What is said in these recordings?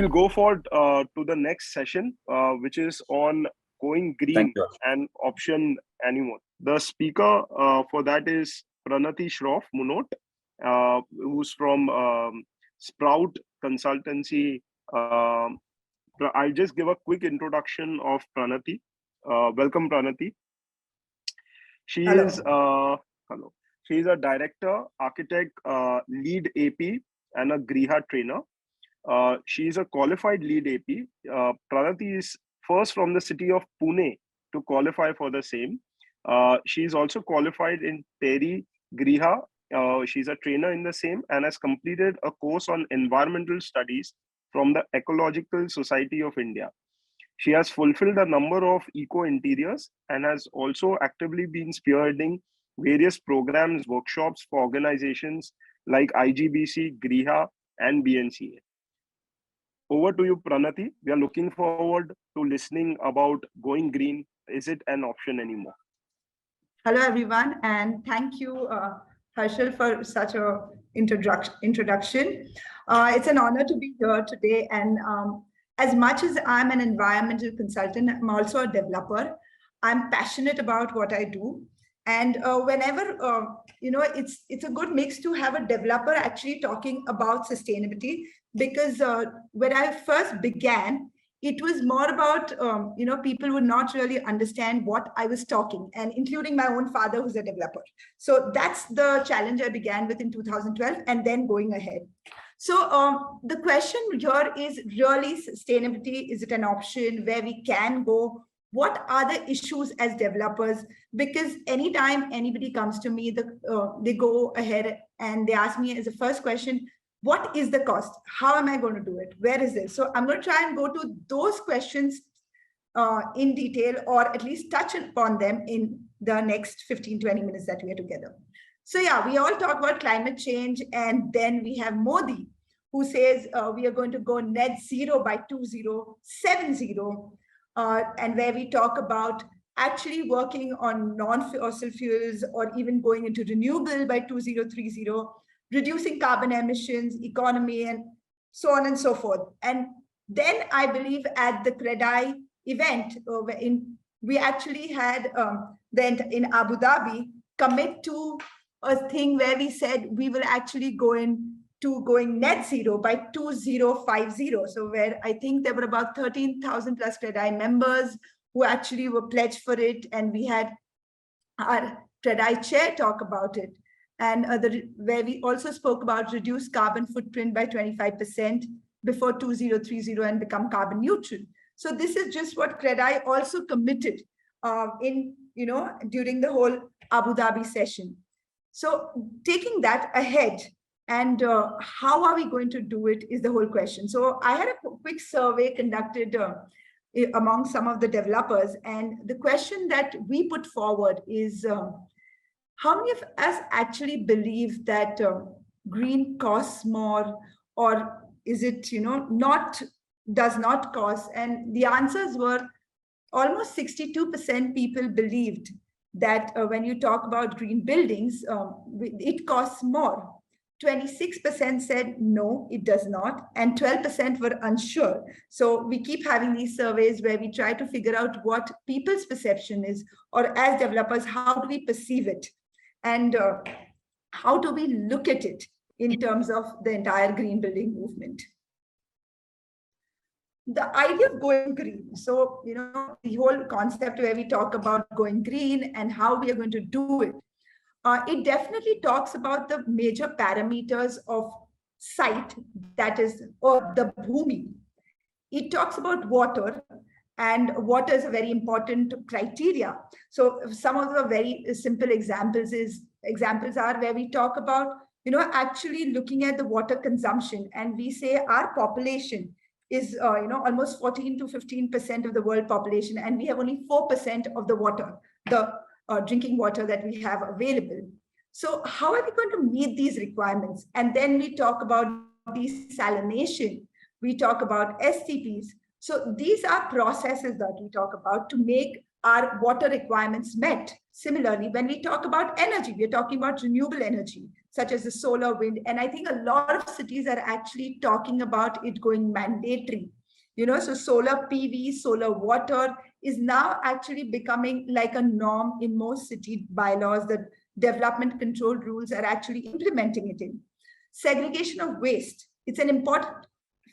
we'll go forward to the next session, which is on going green and option anymore. The speaker for that is Pranati Shroff, Munot, who's from Sprout Consultancy. I'll just give a quick introduction of Pranati. Welcome, Pranati. She is hello. She is a director, architect, lead AP, and a Griha trainer. She is a qualified lead AP. Pranati is first from the city of Pune to qualify for the same. She is also qualified in Terry Griha. She's a trainer in the same and has completed a course on environmental studies from the Ecological Society of India. She has fulfilled a number of eco interiors and has also actively been spearheading various programs, workshops for organizations like IGBC, Griha, and BNCA. Over to you, Pranati. We are looking forward to listening about going green. Is it an option anymore? Hello, everyone, and thank you, Harshal, for such a introduction. It's an honor to be here today, and as much as I'm an environmental consultant, I'm also a developer. I'm passionate about what I do. And whenever, it's a good mix to have a developer actually talking about sustainability, because when I first began, it was more about, people would not really understand what I was talking, and including my own father, who's a developer. So that's the challenge I began with in 2012 and then going ahead. So the question here is really sustainability. Is it an option where we can go? What are the issues as developers? Because anytime anybody comes to me, they go ahead and they ask me as a first question, what is the cost? How am I going to do it? Where is it? So I'm going to try and go to those questions in detail, or at least touch upon them in the next 15-20 minutes that we are together. So yeah, we all talk about climate change, and then we have Modi, who says we are going to go net zero by 2070, and where we talk about actually working on non-fossil fuels or even going into renewable by 2030, reducing carbon emissions, economy, and so on and so forth. And then I believe at the CREDAI event, we actually had in Abu Dhabi commit to a thing where we said we will actually go into going net zero by 2050. So where I think there were about 13,000 plus CREDAI members who actually were pledged for it. And we had our CREDAI chair talk about it. And where we also spoke about reduce carbon footprint by 25% before 2030 and become carbon neutral. So this is just what CREDAI also committed during the whole Abu Dhabi session. So taking that ahead, and how are we going to do it is the whole question. So I had a quick survey conducted among some of the developers, and the question that we put forward is, how many of us actually believe that green costs more, or is it, does not cost? And the answers were almost 62% people believed that when you talk about green buildings, it costs more. 26% said no, it does not, and 12% were unsure. So we keep having these surveys where we try to figure out what people's perception is, or as developers, how do we perceive it? And how do we look at it in terms of the entire green building movement? The idea of going green. So, the whole concept where we talk about going green and how we are going to do it, it definitely talks about the major parameters of site, that is, or the bhumi. It talks about water, and water is a very important criteria. So some of the very simple examples are where we talk about, actually looking at the water consumption, and we say our population is, almost 14 to 15% of the world population, and we have only 4% of the water, the drinking water that we have available. So how are we going to meet these requirements? And then we talk about desalination, we talk about STPs. So these are processes that we talk about to make are water requirements met? Similarly, when we talk about energy, we're talking about renewable energy, such as the solar, wind. And I think a lot of cities are actually talking about it going mandatory. So solar PV, solar water is now actually becoming like a norm in most city bylaws. The development control rules are actually implementing it in. Segregation of waste. It's an important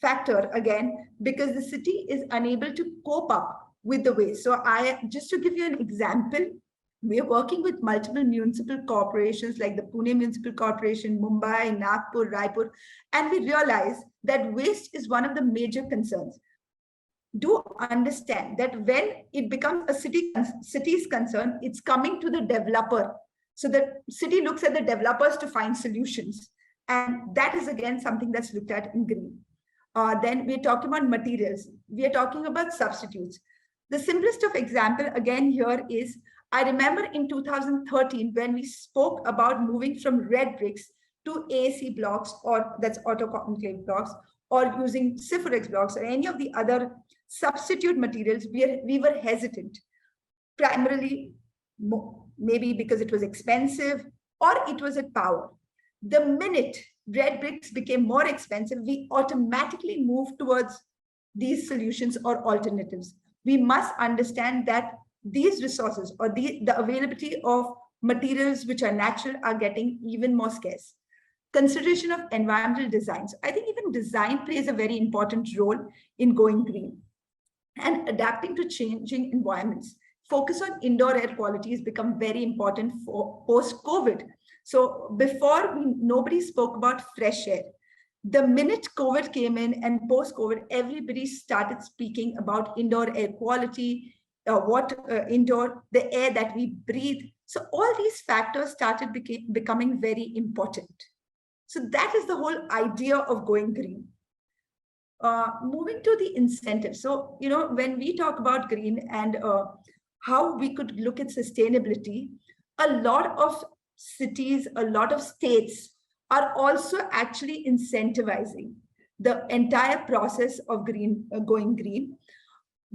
factor again, because the city is unable to cope up with the waste. So just to give you an example, we are working with multiple municipal corporations like the Pune Municipal Corporation, Mumbai, Nagpur, Raipur, and we realize that waste is one of the major concerns. Do understand that when it becomes a city's concern, it's coming to the developer. So the city looks at the developers to find solutions. And that is again something that's looked at in green. Then we're talking about materials. We are talking about substitutes. The simplest of example again here is, I remember in 2013 when we spoke about moving from red bricks to AAC blocks, or that's autoconclave blocks, or using Syphorex blocks or any of the other substitute materials, we were hesitant. Primarily, maybe because it was expensive or it was at power. The minute red bricks became more expensive, we automatically moved towards these solutions or alternatives. We must understand that these resources or the availability of materials which are natural are getting even more scarce. Consideration of environmental designs. I think even design plays a very important role in going green. And adapting to changing environments. Focus on indoor air quality has become very important for post-COVID. So before, nobody spoke about fresh air. The minute COVID came in and post-COVID, everybody started speaking about indoor air quality, the air that we breathe. So all these factors started becoming very important. So that is the whole idea of going green. Moving to the incentives. So, when we talk about green and how we could look at sustainability, a lot of cities, a lot of states are also actually incentivizing the entire process of going green.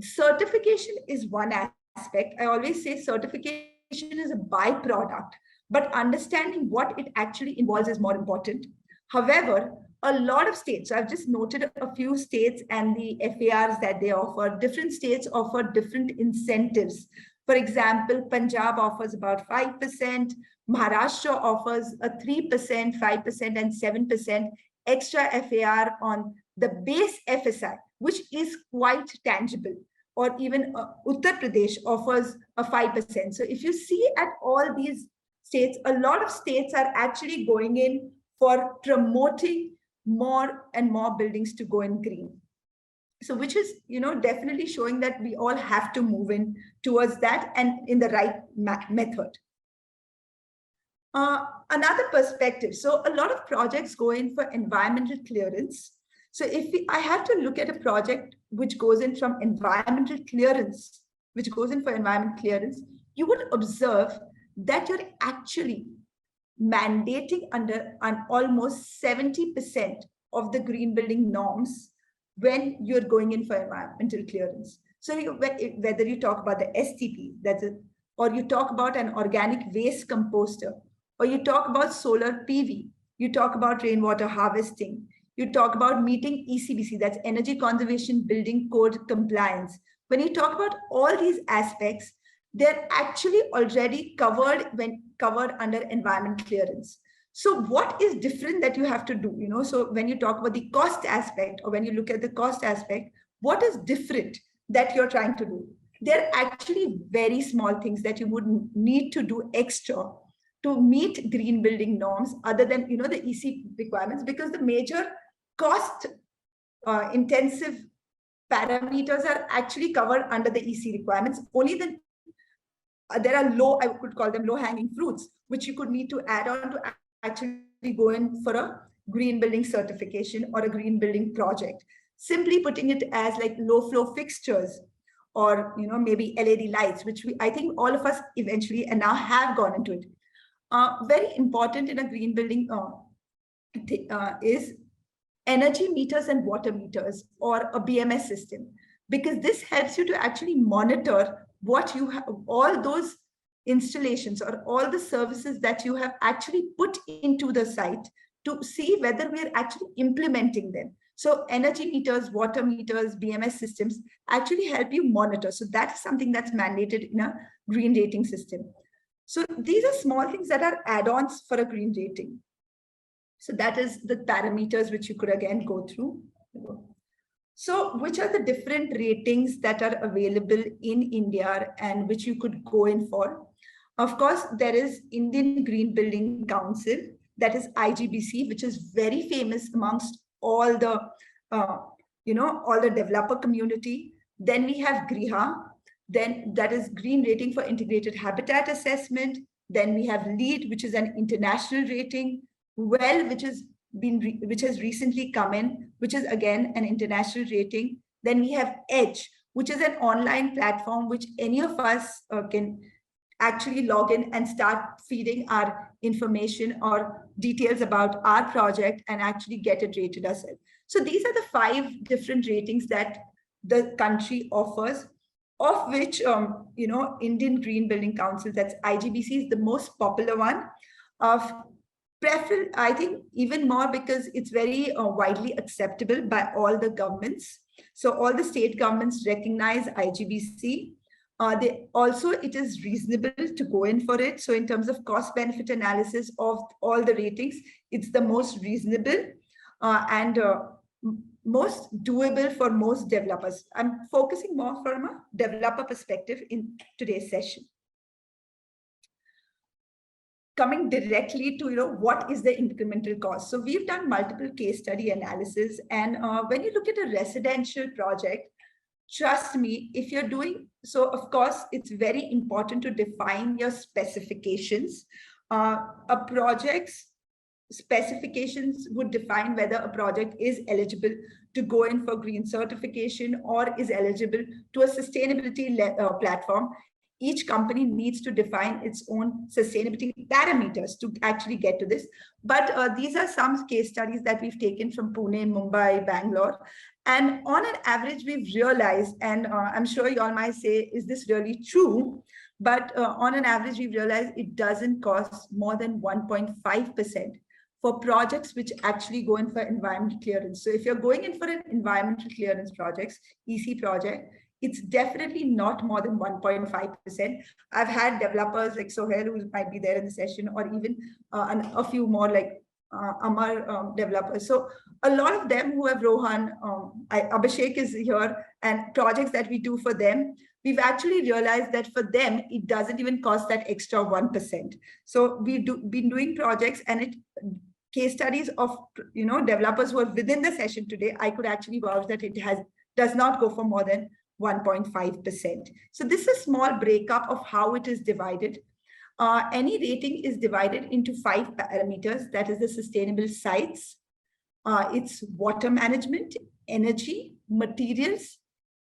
Certification is one aspect. I always say certification is a byproduct, but understanding what it actually involves is more important. However, a lot of states, I've just noted a few states and the FARs that they offer. Different states offer different incentives. For example, Punjab offers about 5%, Maharashtra offers a 3%, 5%, and 7% extra FAR on the base FSI, which is quite tangible. Or even Uttar Pradesh offers a 5%. So if you see at all these states, a lot of states are actually going in for promoting more and more buildings to go in green. So which is, definitely showing that we all have to move in towards that and in the right method. Another perspective. So a lot of projects go in for environmental clearance. So I have to look at a project which goes in from environmental clearance, you would observe that you're actually mandating under an almost 70% of the green building norms when you're going in for environmental clearance. So whether you talk about the STP, or you talk about an organic waste composter, or you talk about solar PV, you talk about rainwater harvesting, you talk about meeting ECBC, that's Energy Conservation Building Code compliance. When you talk about all these aspects, they're actually already covered under environment clearance. So what is different that you have to do? So when you talk about the cost aspect, or when you look at the cost aspect, what is different that you're trying to do? They're actually very small things that you would need to do extra to meet green building norms, other than the EC requirements, because the major cost intensive parameters are actually covered under the EC requirements. Only then there are I could call them low-hanging fruits, which you could need to add on to actually go in for a green building certification or a green building project. Simply putting it as like low flow fixtures, or maybe LED lights, which I think all of us eventually and now have gone into it. Very important in a green building is energy meters and water meters, or a BMS system, because this helps you to actually monitor what you have, all those installations or all the services that you have actually put into the site to see whether we are actually implementing them. So energy meters, water meters, BMS systems actually help you monitor. So that's something that's mandated in a green rating system. So these are small things that are add-ons for a green rating. So that is the parameters which you could again go through. So which are the different ratings that are available in India and which you could go in for? Of course, there is Indian Green Building Council, that is IGBC, which is very famous amongst all the, all the developer community. Then we have GRIHA, then that is Green Rating for Integrated Habitat Assessment. Then we have LEED, which is an international rating. WELL, which has recently come in, which is again an international rating. Then we have EDGE, which is an online platform which any of us can actually log in and start feeding our information or details about our project and actually get it rated ourselves. So these are the 5 different ratings that the country offers, of which Indian Green Building Council, that's IGBC, is the most popular one. I think even more because it's very widely acceptable by all the governments. So all the state governments recognize IGBC. It is reasonable to go in for it. So in terms of cost benefit analysis of all the ratings, it's the most reasonable and most doable for most developers. I'm focusing more from a developer perspective in today's session. Coming directly to what is the incremental cost. So we've done multiple case study analysis, and when you look at a residential project, trust me, if you're doing so, of course it's very important to define your specifications. A project's specifications would define whether a project is eligible to go in for green certification or is eligible to a sustainability platform. Each company needs to define its own sustainability parameters to actually get to this. But these are some case studies that we've taken from Pune, Mumbai, Bangalore. And on an average, we've realized, and I'm sure you all might say, is this really true? But on an average, we've realized it doesn't cost more than 1.5% for projects which actually go in for environmental clearance. So if you're going in for an environmental clearance projects, EC project, it's definitely not more than 1.5%. I've had developers like Sohail, who might be there in the session, or even a few more like Amar developers. So a lot of them who have Rohan, Abhishek is here, and projects that we do for them, we've actually realized that for them, it doesn't even cost that extra 1%. So we've been doing projects, and case studies of developers who are within the session today, I could actually vouch that it does not go for more than 1.5%. So this is a small breakup of how it is divided. Any rating is divided into 5 parameters. That is the sustainable sites, it's water management, energy, materials,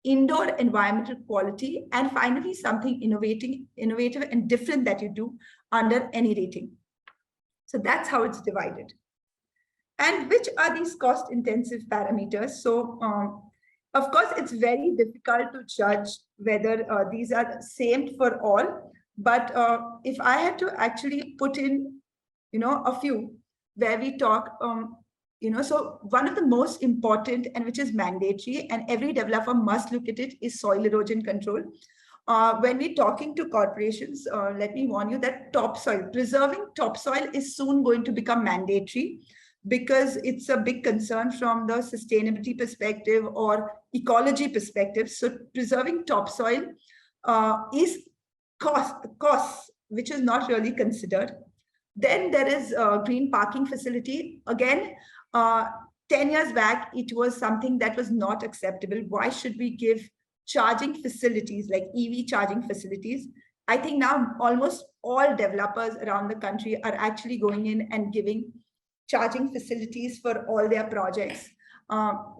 indoor environmental quality, and finally something innovative and different that you do under any rating. So that's how it's divided. And which are these cost intensive parameters? So of course, it's very difficult to judge whether these are the same for all. But if I had to actually put in, a few where we talk, so one of the most important and which is mandatory and every developer must look at it is soil erosion control. When we're talking to corporations, let me warn you that topsoil, preserving topsoil is soon going to become mandatory, because it's a big concern from the sustainability perspective or ecology perspective. So preserving topsoil is costs, which is not really considered. Then there is green parking facility. Again, 10 years back, it was something that was not acceptable. Why should we give charging facilities like EV charging facilities? I think now almost all developers around the country are actually going in and giving charging facilities for all their projects.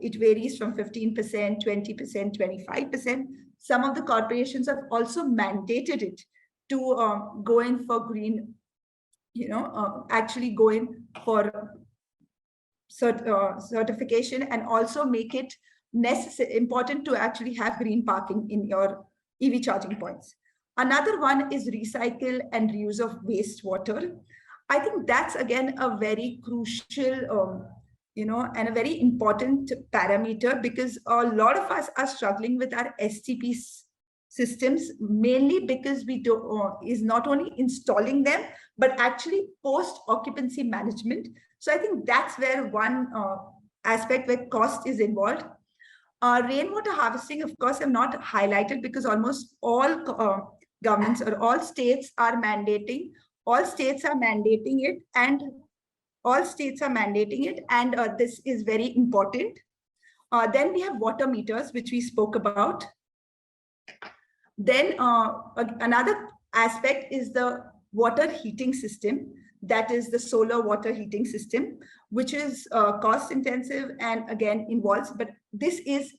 It varies from 15%, 20%, 25%. Some of the corporations have also mandated it to go in for green, actually go in for certification, and also make it important to actually have green parking in your EV charging points. Another one is recycle and reuse of wastewater. I think that's again a very crucial, and a very important parameter, because a lot of us are struggling with our STP systems, mainly because we is not only installing them, but actually post occupancy management. So I think that's where one aspect where cost is involved. Rainwater harvesting, of course, I'm not highlighted because almost all governments or all states are mandating. All states are mandating it, and this is very important. Then we have water meters, which we spoke about. Then another aspect is the water heating system, that is the solar water heating system, which is cost intensive and again involves, but this is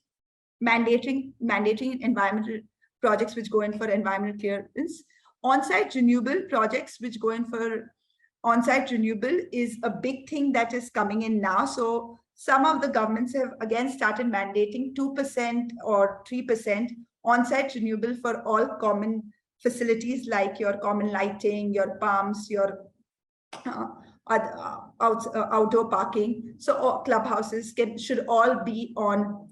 mandating environmental projects which go in for environmental clearance. On-site renewable projects which go in for on-site renewable is a big thing that is coming in now. So some of the governments have again started mandating 2% or 3% on-site renewable for all common facilities like your common lighting, your pumps, your outdoor parking. So clubhouses should all be on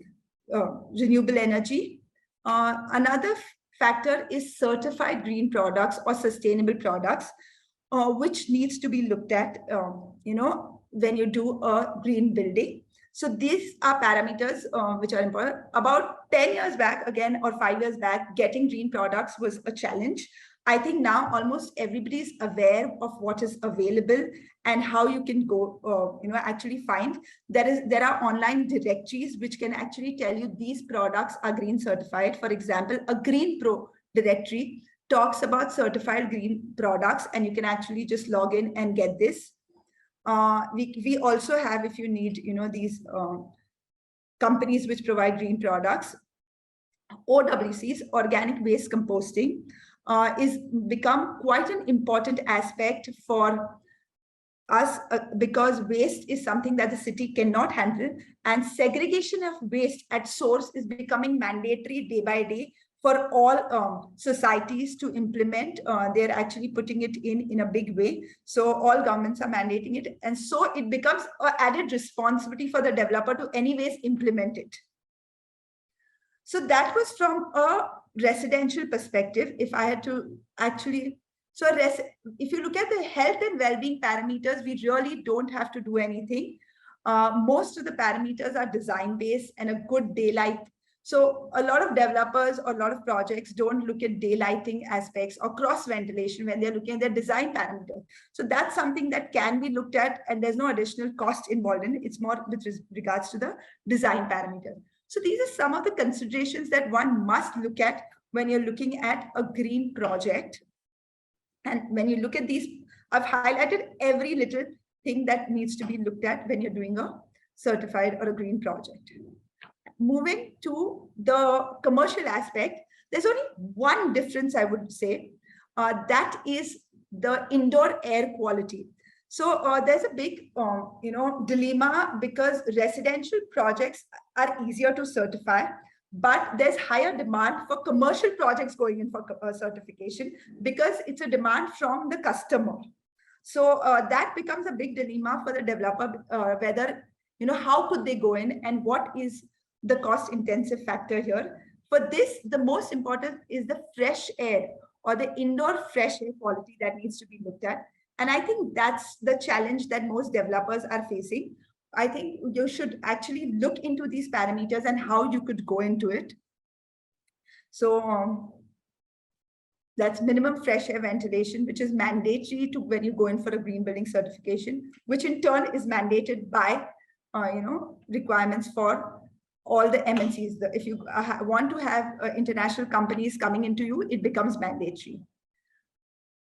renewable energy. Another factor is certified green products or sustainable products, which needs to be looked at, when you do a green building. So these are parameters which are important. About 10 years back, again, or 5 years back, getting green products was a challenge. I think now almost everybody is aware of what is available and how you can go, actually find. There are online directories which can actually tell you these products are green certified. For example, a Green Pro directory talks about certified green products, and you can actually just log in and get this. We also have, if you need, these companies which provide green products, OWCs, organic waste composting, is become quite an important aspect for us because waste is something that the city cannot handle, and segregation of waste at source is becoming mandatory day by day for all societies to implement. They're actually putting it in a big way. So all governments are mandating it. And so it becomes an added responsibility for the developer to anyways implement it. So that was from a residential perspective. If I had to actually, if you look at the health and well-being parameters, we really don't have to do anything. Most of the parameters are design-based and a good daylight. So a lot of developers or a lot of projects don't look at daylighting aspects or cross ventilation when they're looking at their design parameters. So that's something that can be looked at, and there's no additional cost involved in it. It's more with regards to the design parameter. So these are some of the considerations that one must look at when you're looking at a green project. And when you look at these, I've highlighted every little thing that needs to be looked at when you're doing a certified or a green project. Moving to the commercial aspect, there's only one difference, I would say, that is the indoor air quality. So there's a big, dilemma, because residential projects are easier to certify, but there's higher demand for commercial projects going in for certification because it's a demand from the customer. So that becomes a big dilemma for the developer, whether, how could they go in and what is the cost intensive factor here. For this, the most important is the fresh air or the indoor fresh air quality that needs to be looked at. And I think that's the challenge that most developers are facing. I think you should actually look into these parameters and how you could go into it. So that's minimum fresh air ventilation, which is mandatory to when you go in for a green building certification, which in turn is mandated by, requirements for all the MNCs. If you want to have international companies coming into you, it becomes mandatory.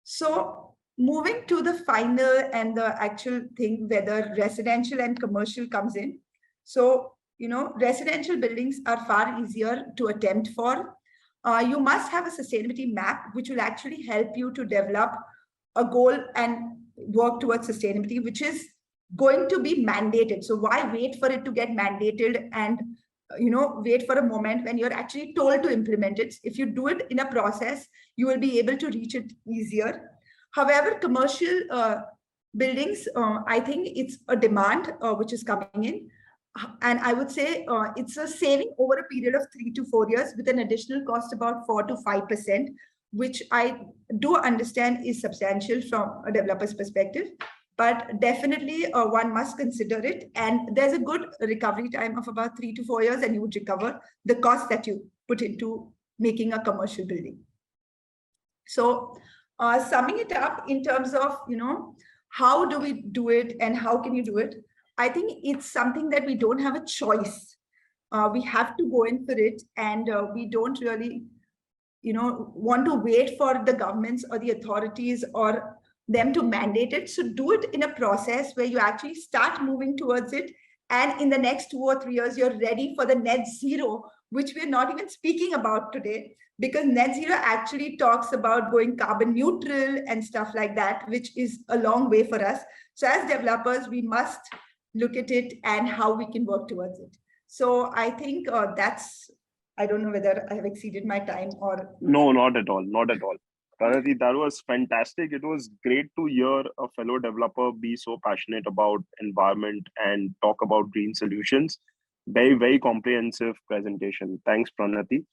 So moving to the final and the actual thing, whether residential and commercial comes in. So, residential buildings are far easier to attempt for. You must have a sustainability map, which will actually help you to develop a goal and work towards sustainability, which is going to be mandated. So why wait for it to get mandated and wait for a moment when you're actually told to implement it. If you do it in a process, you will be able to reach it easier. However, commercial buildings, I think it's a demand which is coming in. And I would say it's a saving over a period of 3 to 4 years with an additional cost about 4 to 5%, which I do understand is substantial from a developer's perspective. But definitely one must consider it. And there's a good recovery time of about 3 to 4 years, and you would recover the cost that you put into making a commercial building. So summing it up in terms of, how do we do it and how can you do it? I think it's something that we don't have a choice. We have to go in for it, and we don't really, want to wait for the governments or the authorities or them to mandate it. So do it in a process where you actually start moving towards it. And in the next 2 or 3 years, you're ready for the net zero, which we're not even speaking about today, because net zero actually talks about going carbon neutral and stuff like that, which is a long way for us. So as developers, we must look at it and how we can work towards it. So I think I don't know whether I have exceeded my time or... No, not at all. Not at all. Pranati, that was fantastic. It was great to hear a fellow developer be so passionate about environment and talk about green solutions. Very, very comprehensive presentation. Thanks, Pranati.